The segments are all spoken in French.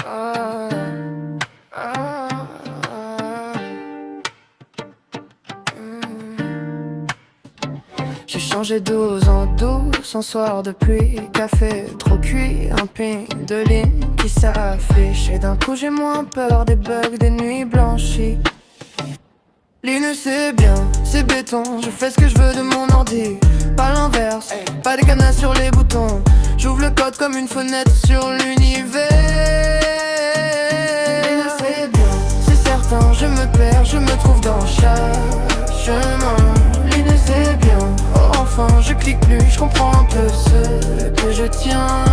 Ah, ah, ah. J'ai changé douze en douce, en soir de pluie, café trop cuit, un ping de ligne qui s'affiche. Et d'un coup j'ai moins peur des bugs, des nuits blanchies. Linux c'est bien, c'est béton, je fais ce que je veux de mon ordi. Pas l'inverse, pas des cadenas sur les boutons. J'ouvre le code comme une fenêtre sur l'univers. Linux c'est bien, c'est certain, je me perds, je me trouve dans chaque chemin. Linux c'est bien, oh enfin je clique plus, je comprends un peu ce que je tiens.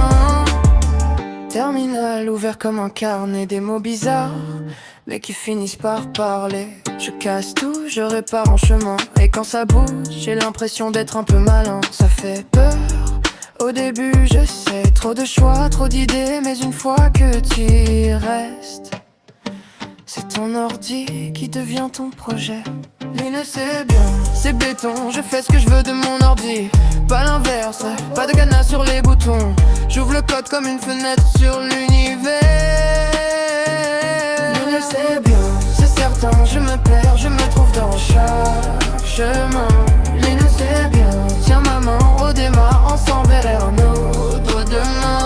Terminal ouvert comme un carnet, des mots bizarres mais qui finissent par parler. Je casse tout, je répare en chemin. Et quand ça bouge, j'ai l'impression d'être un peu malin. Ça fait peur, au début je sais. Trop de choix, trop d'idées. Mais une fois que tu y restes, c'est ton ordi qui devient ton projet. Linux c'est bien, c'est béton. Je fais ce que je veux de mon ordi. Pas l'inverse, pas de cadenas sur les boutons. J'ouvre le code comme une fenêtre sur l'univers. Linux c'est bien, c'est certain, je me perds, je me trouve dans chaque chemin. Linux c'est bien, tiens ma main, redémarre ensemble vers un autre demain.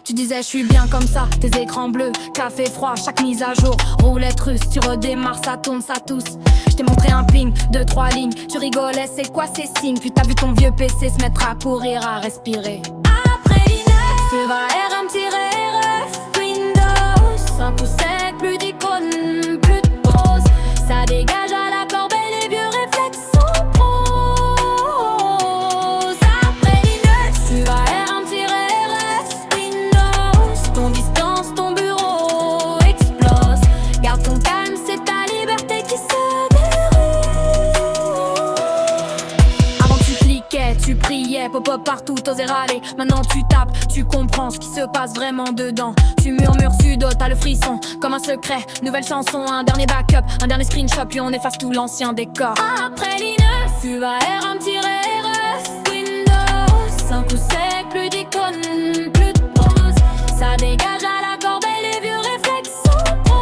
Tu disais je suis bien comme ça, tes écrans bleus, café froid, chaque mise à jour, roulette russe, tu redémarres, ça tourne, ça tousse. Je t'ai montré un ping, 2-3 lignes, tu rigolais, c'est quoi ces signes? Puis t'as vu ton vieux PC se mettre à courir, à respirer. Après l'inertie, tu vas RM-RF, Windows, 5 pouces sec, plus d'icônes, plus de pause. Ça dégage à la corbeille, les vieux réflexes sont pros. Après l'inertie, tu vas RM-RF, ton distance, ton bureau explose. Garde ton calme, c'est ta liberté qui se déroule. Avant tu cliquais, tu priais, pop-up partout, t'osais râler. Maintenant tu tapes, tu comprends ce qui se passe vraiment dedans. Tu murmures sudo, t'as le frisson, comme un secret. Nouvelle chanson, un dernier backup, un dernier screenshot, puis on efface tout l'ancien décor. Après l'inertie, tu vas RM-RF, Windows, 5 pouces sec, plus d'icônes, plus de pause. Ça dégage à la corbeille, les vieux réflexes sont pros.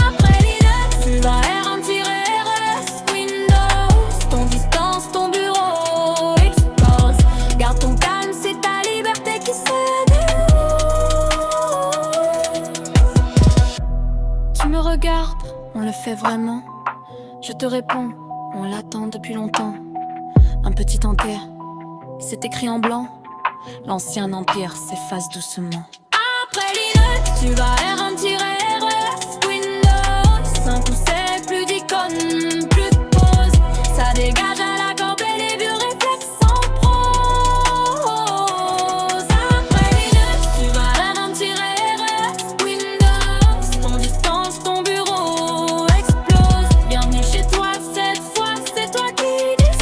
Après l'inertie, tu vas RM-RF, Windows, ton distance, ton bureau explose. Garde ton calme, c'est ta liberté qui se déroule. Tu me regardes, on le fait vraiment. Je te réponds, on l'attend depuis longtemps. Un petit enterre, c'est écrit en blanc. L'ancien empire s'efface doucement. Après l'inertie, tu vas RM-RF, Windows, 5 pouces sec, plus d'icônes, plus de pause. Ça dégage à la corbeille, les vieux réflexes sont pros. Après l'inertie, tu vas RM-RF, Windows, ton distance, ton bureau explose. Bienvenue chez toi, cette fois, c'est toi qui dispose.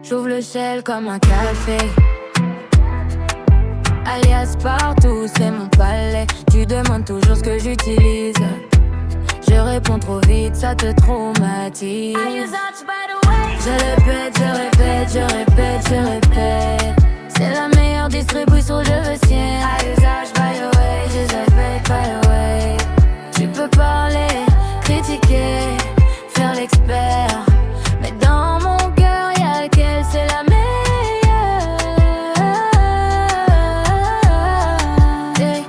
J'ouvre le shell comme un café. Alias partout, c'est mon palais. Tu demandes toujours ce que j'utilise. Je réponds trop vite, ça te traumatise. Je répète, je répète, je répète, je répète. C'est la meilleure distribution, je veux sien. À usage, by the way, je répète, by the way. Tu peux parler, critiquer, faire l'expert. Mais dans mon cœur, y'a lequel, c'est la meilleure. Yeah,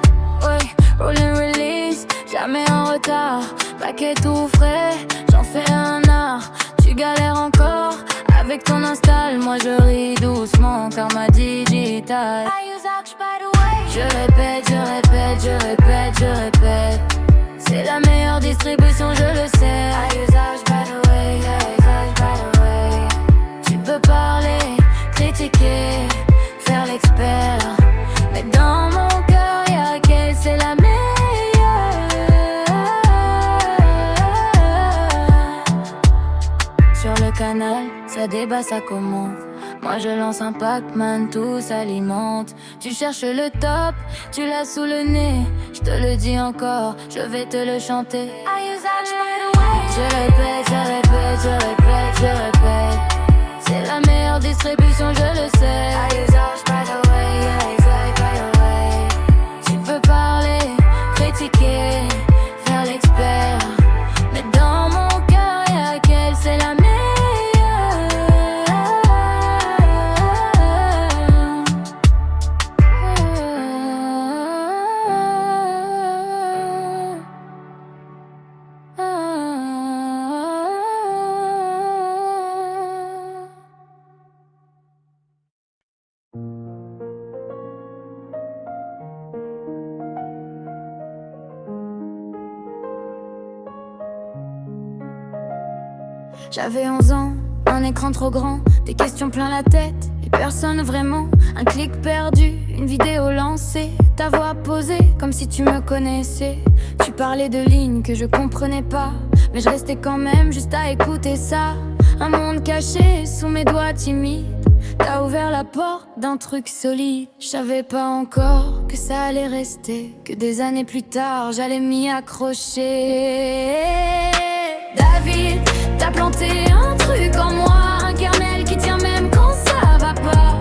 ouais, roll and release. Jamais en retard, paquet tout frais, j'en fais un art. Tu galères encore avec ton install, moi je ris doucement car ma digitale. Je répète, je répète, je répète, je répète. C'est la meilleure distribution, je le sais. À usage by the way, à usage by the way. Tu peux parler, critiquer, faire l'expert, mais dans mon cœur y'a qu'elle, c'est la meilleure. Sur le canal, ça débat, ça commente. Moi je lance un Pac-Man, tout s'alimente. Tu cherches le top, tu l'as sous le nez. Je te le dis encore, je vais te le chanter. Je répète, je répète, je répète, je répète. C'est la meilleure distribution, je le sais. Tu peux parler, critiquer, faire l'expert, mais dans mon cœur y'a qu'elle, c'est la meilleure. J'avais 11 ans, un écran trop grand, des questions plein la tête, et personne vraiment. Un clic perdu, une vidéo lancée, ta voix posée comme si tu me connaissais. Tu parlais de lignes que je comprenais pas, mais je restais quand même juste à écouter ça. Un monde caché sous mes doigts timides, t'as ouvert la porte d'un truc solide. Je savais pas encore que ça allait rester, que des années plus tard j'allais m'y accrocher. David, t'as planté un truc en moi, un kernel qui tient même quand ça va pas.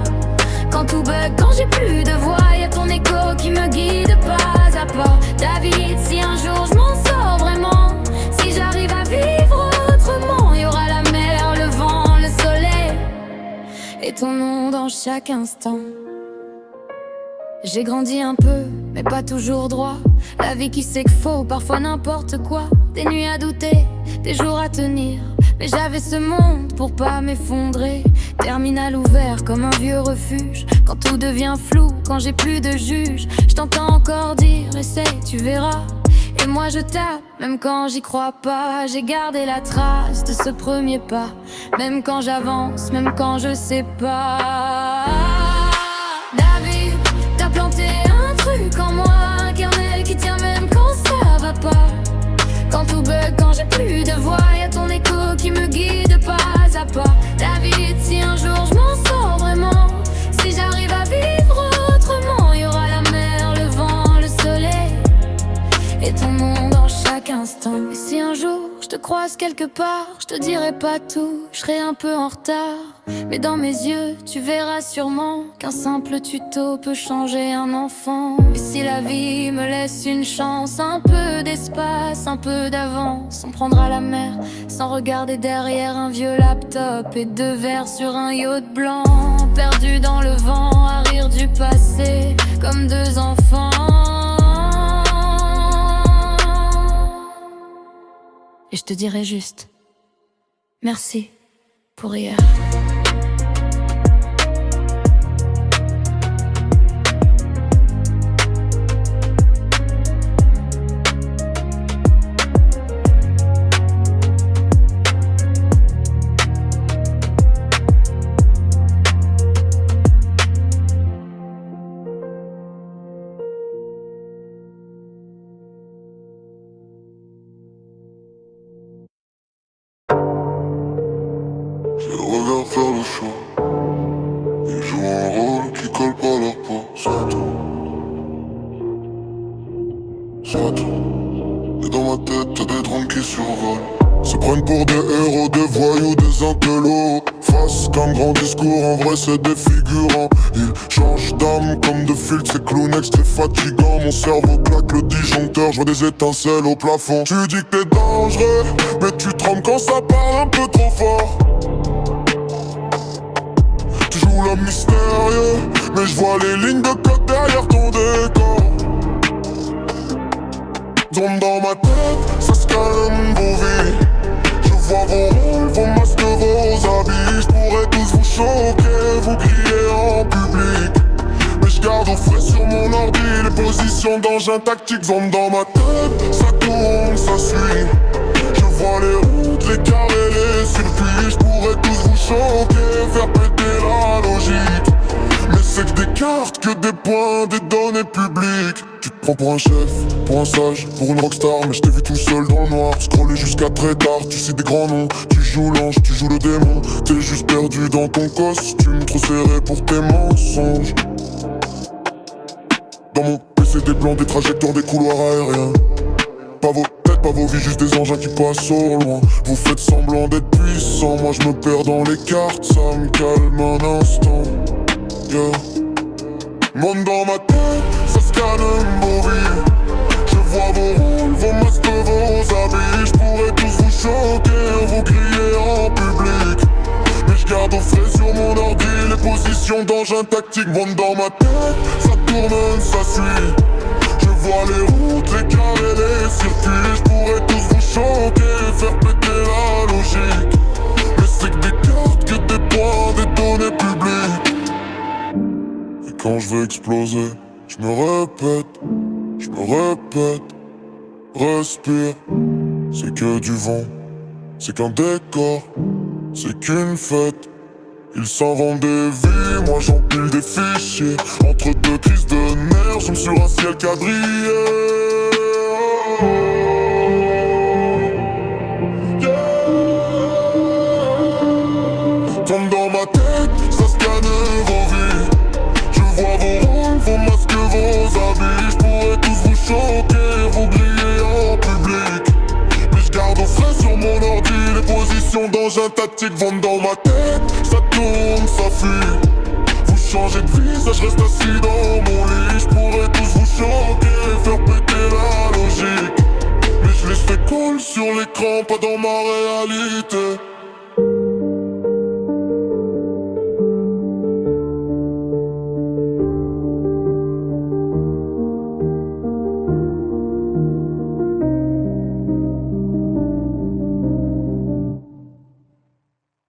Quand tout bug, quand j'ai plus de voix, y'a ton écho qui me guide pas à pas. David, si un jour je m'en sors vraiment, si j'arrive à vivre autrement, y'aura la mer, le vent, le soleil et ton nom dans chaque instant. J'ai grandi un peu, mais pas toujours droit. La vie qui sait qu'il faut parfois n'importe quoi. Des nuits à douter, des jours à tenir, mais j'avais ce monde pour pas m'effondrer. Terminal ouvert comme un vieux refuge. Quand tout devient flou, quand j'ai plus de juge, je t'entends encore dire essaye, tu verras. Et moi je tape, même quand j'y crois pas. J'ai gardé la trace de ce premier pas, même quand j'avance, même quand je sais pas. David, t'as planté un truc en moi, un kernel qui tient même quand ça va pas. Quand tout bug, quand j'ai plus de voix, y'a ton écho qui me guide pas à pas. David, si un jour je m'en sors vraiment, si j'arrive à vivre autrement, y'aura la mer, le vent, le soleil et ton nom dans chaque instant. Et si un jour je te croise quelque part, je te dirai pas tout, je serai un peu en retard, mais dans mes yeux tu verras sûrement qu'un simple tuto peut changer un enfant. Et si la vie me laisse une chance, un peu d'espace, un peu d'avance, on prendra la mer sans regarder derrière un vieux laptop et deux verres sur un yacht blanc, perdu dans le vent à rire du passé comme deux enfants. Et je te dirai juste merci pour hier. Je regarde faire le show. Ils jouent un rôle qui colle pas leur peau. C'est tout. C'est tout. Et dans ma tête t'as des drones qui survolent. Se prennent pour des héros, des voyous, des intellos. Face comme grand discours, en vrai c'est des figurants. Ils changent d'âme comme de filtres, c'est Clownex, c'est fatigant. Mon cerveau claque le disjoncteur, je vois des étincelles au plafond. Tu dis que t'es dangereux, mais tu trembles quand ça parle un peu trop fort. Tu joues l'homme mystérieux, mais je vois les lignes de code derrière ton décor. Zone dans ma tête, ça se calme vos vies. Je vois vos rôles, vos masques, vos habits. Je pourrais tous vous choquer, vous crier en public. Mais je garde au frais sur mon ordi les positions d'engin tactique. Zone dans ma tête, ça tourne, ça suit. Je vois les routes, les carrés, les circuits. Je pourrais tous vous choquer, faire péter la logique. Mais c'est que des cartes, que des points, des données publiques. Tu te prends pour un chef, pour un sage, pour une rockstar. Mais je t'ai vu tout seul dans le noir, scroller jusqu'à très tard. Tu sais des grands noms, tu joues l'ange, tu joues le démon. T'es juste perdu dans ton costume, trop serré pour tes mensonges. Dans mon PC des plans, des trajectoires, des couloirs aériens. Pas vos têtes, pas vos vies, juste des engins qui passent au loin. Vous faites semblant d'être puissant, moi je me perds dans les cartes, ça me calme un instant. Yeah. Monde dans ma tête, ça scanne vos vies. Je vois vos rôles, vos masques, vos habits. Je pourrais tous vous choquer, vous crier en public. Mais je garde au frais sur mon ordi les positions d'engin tactique. Monde dans ma tête, ça tourne, ça suit. Je vois les routes, les carrés, les circuits. Je pourrais tous vous choquer, faire péter la logique. Mais c'est que des cartes, que des points, des données publiques. Et quand je veux exploser, je me répète, respire. C'est que du vent, c'est qu'un décor, c'est qu'une fête. Ils s'en vendent des vies, moi j'empile des fichiers. Entre deux crises de nerfs, je me sur un ciel quadrillé. Tombe dans ma tête, ça scanne vos vies. Je vois vos rôles, vos masques, vos habits. Je pourrais tous vous choquer, vous griller en public. Mais je garde au frais sur mon ordi les positions d'engin tactique. Vont dans ma tête, ça tourne, ça fuit. Vous changez de visage, je reste assis dans mon lit. Je pourrais tous vous choquer, faire péter la logique. Mais je les fais coller sur l'écran, pas dans ma réalité.